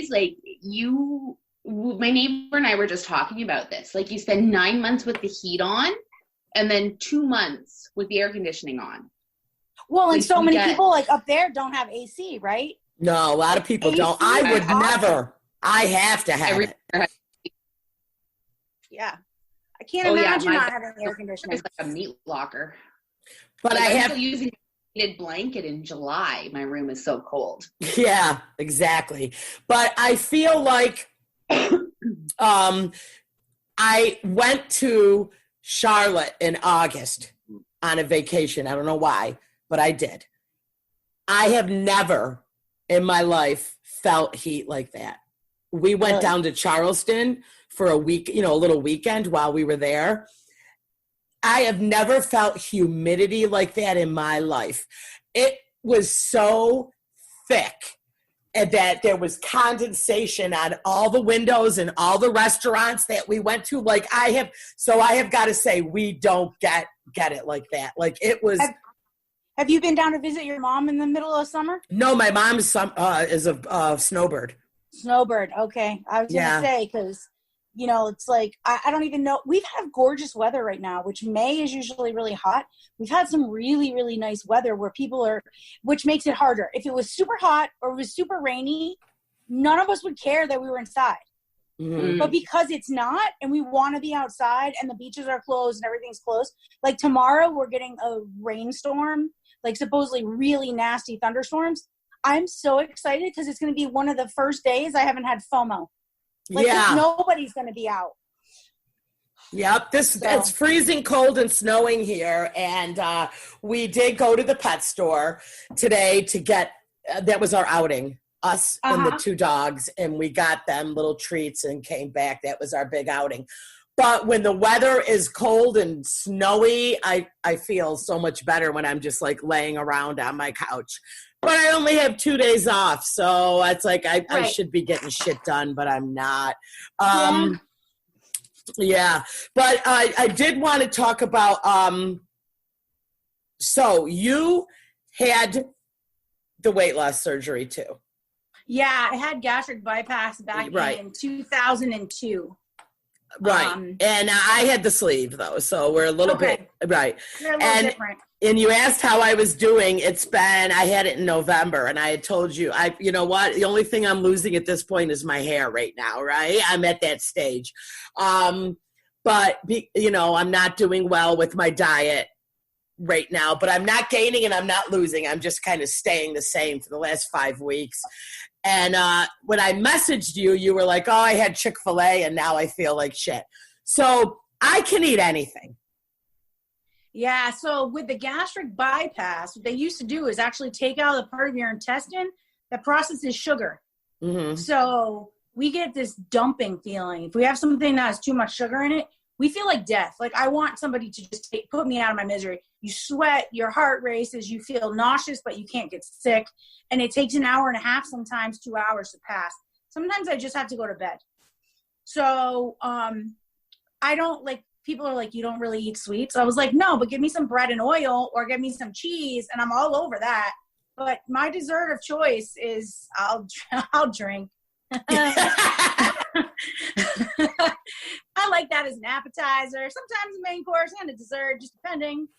days, like my neighbor and I were just talking about this. Like you spend 9 months with the heat on and then 2 months with the air conditioning on. Well, and so many people like up there don't have AC, right? No, a lot of people don't. I would never. I have to have it. Yeah. I can't imagine not having air conditioning. It's like a meat locker. But like, I I'm have still using a heated blanket in July. My room is so cold. Yeah, exactly. But I feel like I went to Charlotte in August on a vacation. I don't know why, but I did. I have never in my life felt heat like that. We went down to Charleston for a week, a little weekend while we were there. I have never felt humidity like that in my life. It was so thick and that there was condensation on all the windows and all the restaurants that we went to. Like I have got to say, we don't get it like that. Like it was. Have you been down to visit your mom in the middle of summer? No, my mom is a snowbird. Snowbird. Okay. I was going to say, because, it's like, I don't even know. We've had gorgeous weather right now, which May is usually really hot. We've had some really, really nice weather where which makes it harder. If it was super hot or it was super rainy, none of us would care that we were inside. Mm-hmm. But because it's not, and we want to be outside and the beaches are closed and everything's closed, like tomorrow we're getting a rainstorm, like supposedly really nasty thunderstorms. I'm so excited because it's going to be one of the first days I haven't had FOMO. Like nobody's going to be out. Yep, it's freezing cold and snowing here, and we did go to the pet store today to get, that was our outing, us and the 2 dogs, and we got them little treats and came back. That was our big outing. But when the weather is cold and snowy, I feel so much better when I'm just like laying around on my couch. But I only have 2 days off, so it's like I should be getting shit done, but I'm not. Yeah. But I did want to talk about, so you had the weight loss surgery too. Yeah, I had gastric bypass back in 2002. Right. And I had the sleeve though, so we're a little bit right. They're a little different. And you asked how I was doing. I had it in November, and I had told you, you know what? The only thing I'm losing at this point is my hair right now, right? I'm at that stage. But I'm not doing well with my diet right now, but I'm not gaining and I'm not losing. I'm just kind of staying the same for the last 5 weeks. And when I messaged you, you were like, oh, I had Chick-fil-A and now I feel like shit. So I can eat anything. Yeah, so with the gastric bypass, what they used to do is actually take out the part of your intestine that processes sugar. Mm-hmm. So we get this dumping feeling. If we have something that has too much sugar in it, we feel like death. Like I want somebody to just put me out of my misery. You sweat, your heart races, you feel nauseous, but you can't get sick. And it takes an hour and a half, sometimes 2 hours to pass. Sometimes I just have to go to bed. So I don't like, people are like, you don't really eat sweets. I was like, no, but give me some bread and oil or give me some cheese and I'm all over that. But my dessert of choice is I'll drink. I like that as an appetizer, sometimes a main course and a dessert, just depending.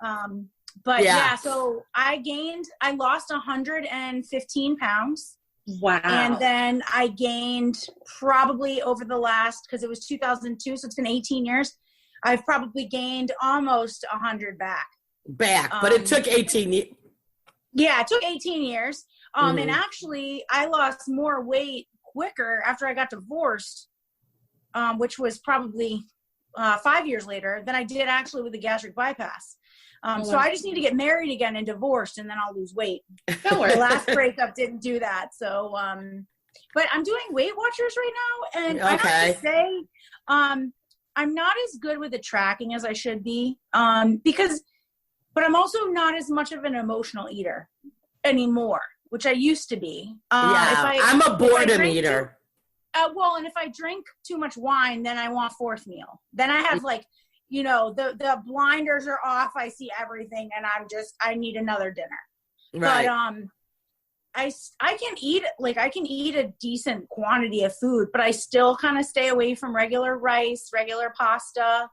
So I lost 115 pounds. Wow. And then I gained probably over the last, because it was 2002, so it's been 18 years. I've probably gained almost 100 back. But it took 18 years. Yeah, it took 18 years. And actually, I lost more weight quicker after I got divorced, which was probably 5 years later than I did actually with the gastric bypass. So I just need to get married again and divorced, and then I'll lose weight. The last breakup didn't do that. So, but I'm doing Weight Watchers right now, and I have to say, I'm not as good with the tracking as I should be, but I'm also not as much of an emotional eater anymore, which I used to be. I'm a boredom eater. And if I drink too much wine, then I want fourth meal. Then I have the blinders are off. I see everything, and I need another dinner. Right. But I can eat, like, I can eat a decent quantity of food, but I still kind of stay away from regular rice, regular pasta.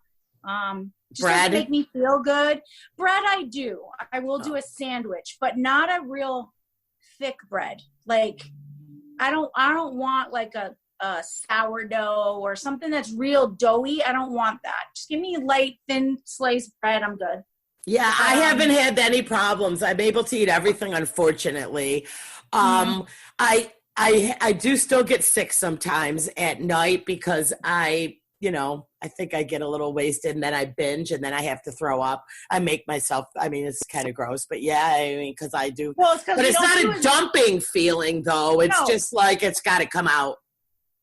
Just bread? doesn't make me feel good. Bread I do. I will do a sandwich, but not a real thick bread. Like, I don't want like a sourdough or something that's real doughy. I don't want that. Just give me light, thin sliced bread. I'm good. Yeah, I haven't had any problems. I'm able to eat everything, unfortunately. I do still get sick sometimes at night because I think I get a little wasted and then I binge and then I have to throw up. I make myself, I mean, it's kind of gross, but yeah, I mean, because I do. Well, but it's not a dumping feeling, though. It's just like it's got to come out.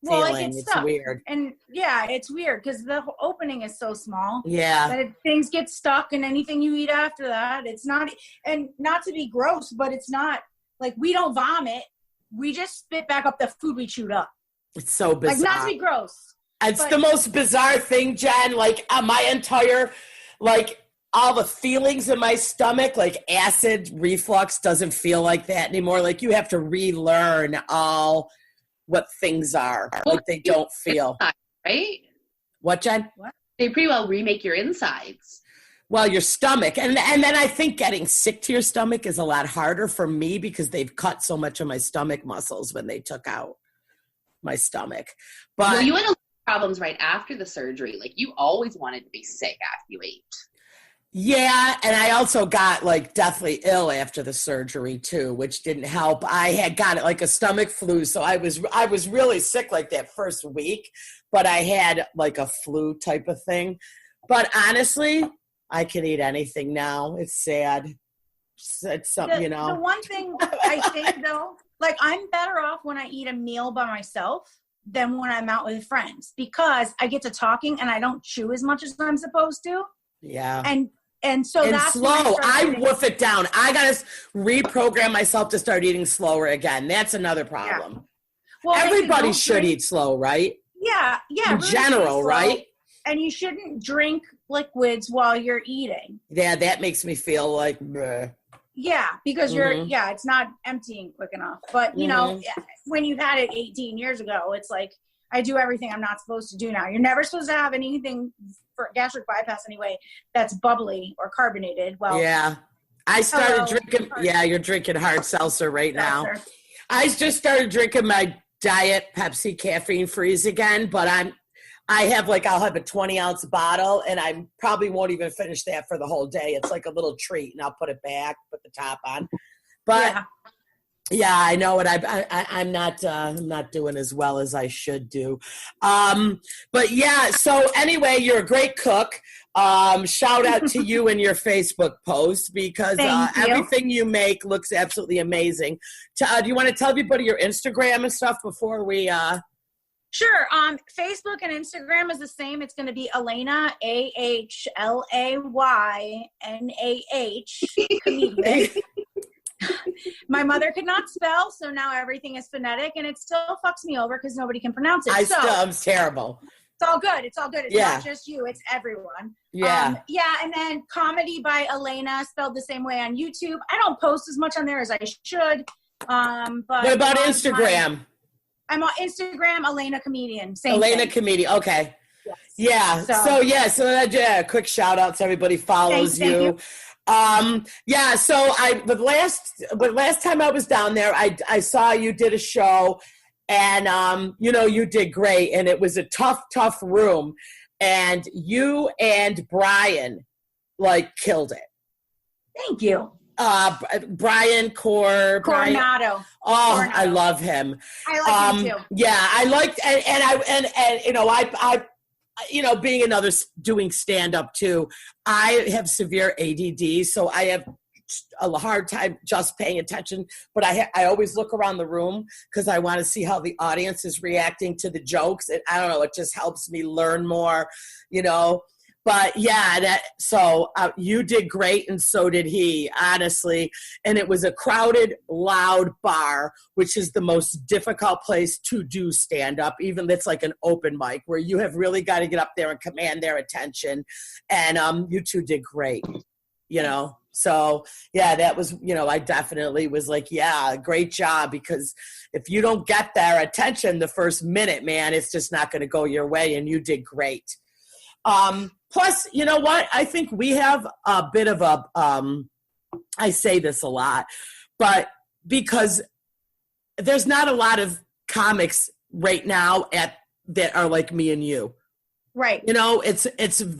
Well, feeling. it gets It's stuck. weird. And yeah, it's weird because the opening is so small. Yeah. That things get stuck, and anything you eat after that, it's not, and not to be gross, but it's not like we don't vomit. We just spit back up the food we chewed up. It's so bizarre. Like, not to be gross. It's the most bizarre thing, Jen. Like, my entire, like, all the feelings in my stomach, like acid reflux doesn't feel like that anymore. Like, you have to relearn all what things are. Like, they don't feel. Right? What, Jen? What? They pretty well remake your insides. Well, your stomach. And then I think getting sick to your stomach is a lot harder for me because they've cut so much of my stomach muscles when they took out my stomach. But well, you had a lot of problems right after the surgery. Like, you always wanted to be sick after you ate. yeah, and I also got like deathly ill after the surgery too, which didn't help. I had got it like a stomach flu, so I was really sick like that first week, but I had like a flu type of thing. But honestly, I can eat anything now. It's sad. It's something, The one thing I think though, like, I'm better off when I eat a meal by myself than when I'm out with friends because I get to talking and I don't chew as much as I'm supposed to. Yeah. And so and that's slow. I woof it down. I gotta reprogram myself to start eating slower again. That's another problem. Yeah. Well, everybody should eat slow, right? Yeah. In really general, slow. right? And you shouldn't drink liquids while you're eating. Yeah, that makes me feel like bleh. Yeah, because it's not emptying quick enough. But, you know, when you've had it 18 years ago, it's like, I do everything I'm not supposed to do now. You're never supposed to have anything for gastric bypass anyway that's bubbly or carbonated. Well, yeah. I started drinking. Yeah, you're drinking hard seltzer right now. I just started drinking my diet Pepsi caffeine freeze again, but I'll have a 20-ounce bottle, and I probably won't even finish that for the whole day. It's like a little treat, and I'll put it back, put the top on. But yeah, I know what I'm not doing as well as I should do. But yeah, so anyway, you're a great cook. Shout out to you and your Facebook post because everything you make looks absolutely amazing. Do you want to tell everybody your Instagram and stuff before we Sure. Facebook and Instagram is the same. It's going to be Ahlaynah, AHLAYNAH comedian. My mother could not spell, so now everything is phonetic, and it still fucks me over because nobody can pronounce it. I'm terrible. It's all good. It's not just you. It's everyone. Yeah. And then Comedy by Ahlaynah, spelled the same way on YouTube. I don't post as much on there as I should. But what about Instagram? I'm on Instagram, Ahlaynah Comedian. Ahlaynah Comedian. Okay. Yes. Yeah. So quick shout out to everybody follows you. The last time I was down there, I saw you did a show, and you did great, and it was a tough room, and you and Brian killed it. Thank you. Brian Coronado. Coronado. I love him. I like him too. Yeah, I liked I being doing stand up too. I have severe ADD, so I have a hard time just paying attention. But I always look around the room because I want to see how the audience is reacting to the jokes. And I don't know, it just helps me learn more, But yeah, you did great, and so did he, honestly. And it was a crowded, loud bar, which is the most difficult place to do stand-up, even it's like an open mic, where you have really got to get up there and command their attention. And you two did great. you know. So, yeah, that was, you know, I definitely was like, yeah, great job, because if you don't get their attention the first minute, man, it's just not going to go your way, and you did great. Plus, you know what? I think we have a bit of a, I say this a lot, but because there's not a lot of comics right now that are like me and you. Right. You know, it's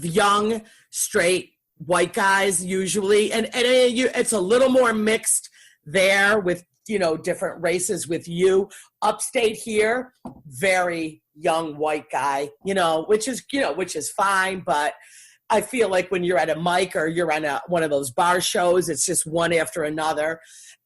young, straight, white guys usually, and it's a little more mixed there with, you know, different races with you. Upstate here, very young white guy, you know, which is fine, but I feel like when you're at a mic or you're on one of those bar shows, it's just one after another.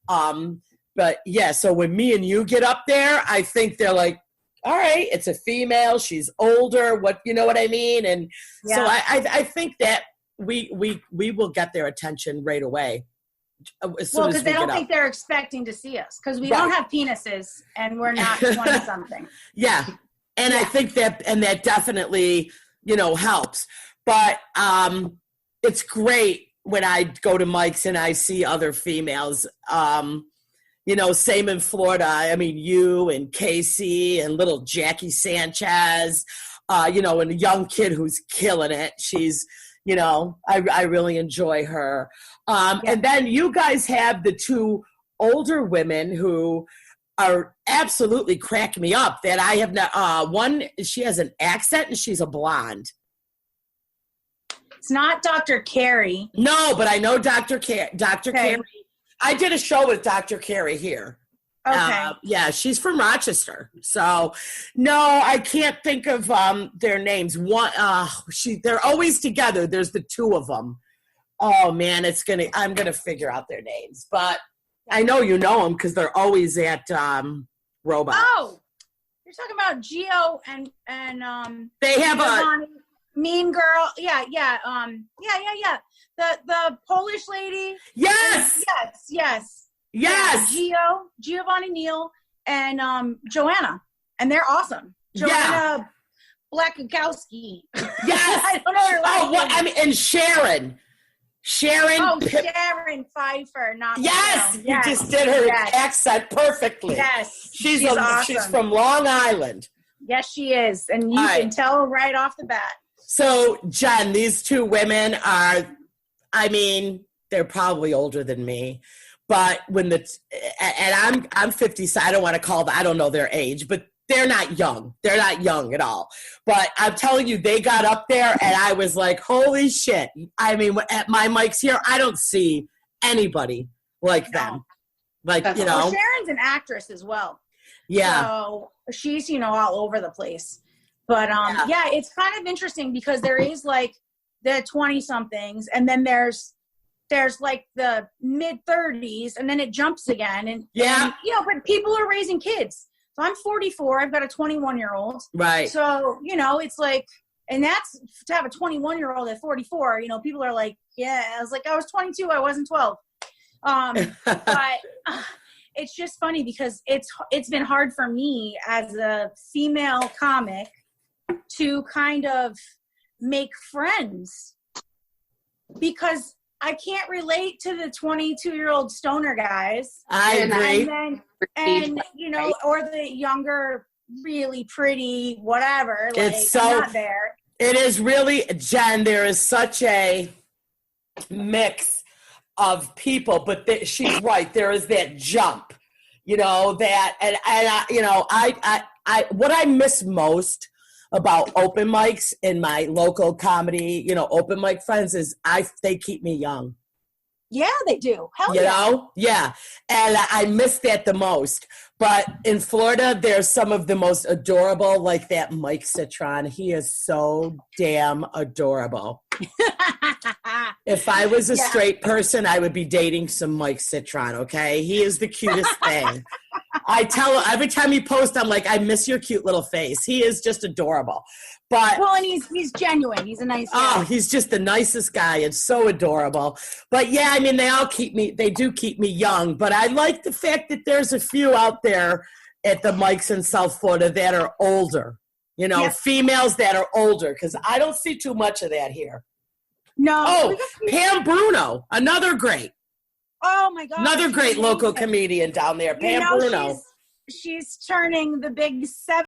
But yeah, so when me and you get up there, I think they're like, all right, it's a female, she's older, what, you know what I mean? And so I think that we will get their attention right away. Well, because they don't think they're expecting to see us, because we don't have penises and we're not 20-something. Yeah, and I think that definitely, you know, helps. But it's great when I go to mics and I see other females. You know, same in Florida. I mean, you and Casey and little Jackie Sanchez, you know, and a young kid who's killing it. She's, you know, I really enjoy her. And then you guys have the two older women who are absolutely cracking me up, that I have not, one, she has an accent and she's a blonde. It's not Dr. Carey. No, but I know Dr. Carey. I did a show with Dr. Carey here. Okay. Yeah, she's from Rochester. So, no, I can't think of their names. One, they're always together. There's the two of them. Oh man, I'm gonna figure out their names, but I know you know them because they're always at Robot. Oh, you're talking about Gio and they have a Mean Girl. Yeah. The Polish lady. Yes. Yes. Yeah, Giovanni Neal, and Joanna, and they're awesome. Joanna Blackowski. Yes. I don't know her last name. I mean, and Sharon. Sharon Pfeiffer. Yes, you just did her accent perfectly. Yes, she's awesome. She's from Long Island. Yes, she is, and you can tell right off the bat. So, Jen, these two women are, I mean, they're probably older than me, but I'm 50, so I don't want to I don't know their age, but they're not young. They're not young at all. But I'm telling you, they got up there and I was like, holy shit. I mean, at my mics here, I don't see anybody like them. Like, you know. Well, Sharon's an actress as well. Yeah. So she's, you know, all over the place. But yeah, it's kind of interesting because there is like the 20-somethings, and then there's like the mid-30s, and then it jumps again. And you know, but people are raising kids. So I'm 44. I've got a 21-year-old. Right. So, you know, it's like, and that's to have a 21-year-old at 44, you know, people are like, yeah, I was like, I was 22. I wasn't 12. But it's just funny because it's been hard for me as a female comic to kind of make friends because I can't relate to the 22-year-old stoner guys. I agree. And you know, or the younger, really pretty, whatever. Like, it's so, I'm not there. It is really, Jen, there is such a mix of people, but she's right. There is that jump, you know, that, and you know, I what I miss most about open mics in my local comedy, you know, open mic friends is they keep me young. Yeah, they do. Hell you know? Yeah. And I miss that the most. But in Florida, there's some of the most adorable, like that Mike Citron. He is so damn adorable. If I was a straight person, I would be dating some Mike Citron, okay? He is the cutest thing. I tell him every time he posts, I'm like, I miss your cute little face. He is just adorable. But well, and he's genuine. He's a nice guy. Oh, he's just the nicest guy. It's so adorable. But yeah, I mean, they do keep me young. But I like the fact that there's a few out there at the mics in South Florida that are older. You know, females that are older, because I don't see too much of that here. No. Oh, Pam Bruno, another great. Oh my God. Another great local comedian down there, Pam Bruno. She's turning the big 7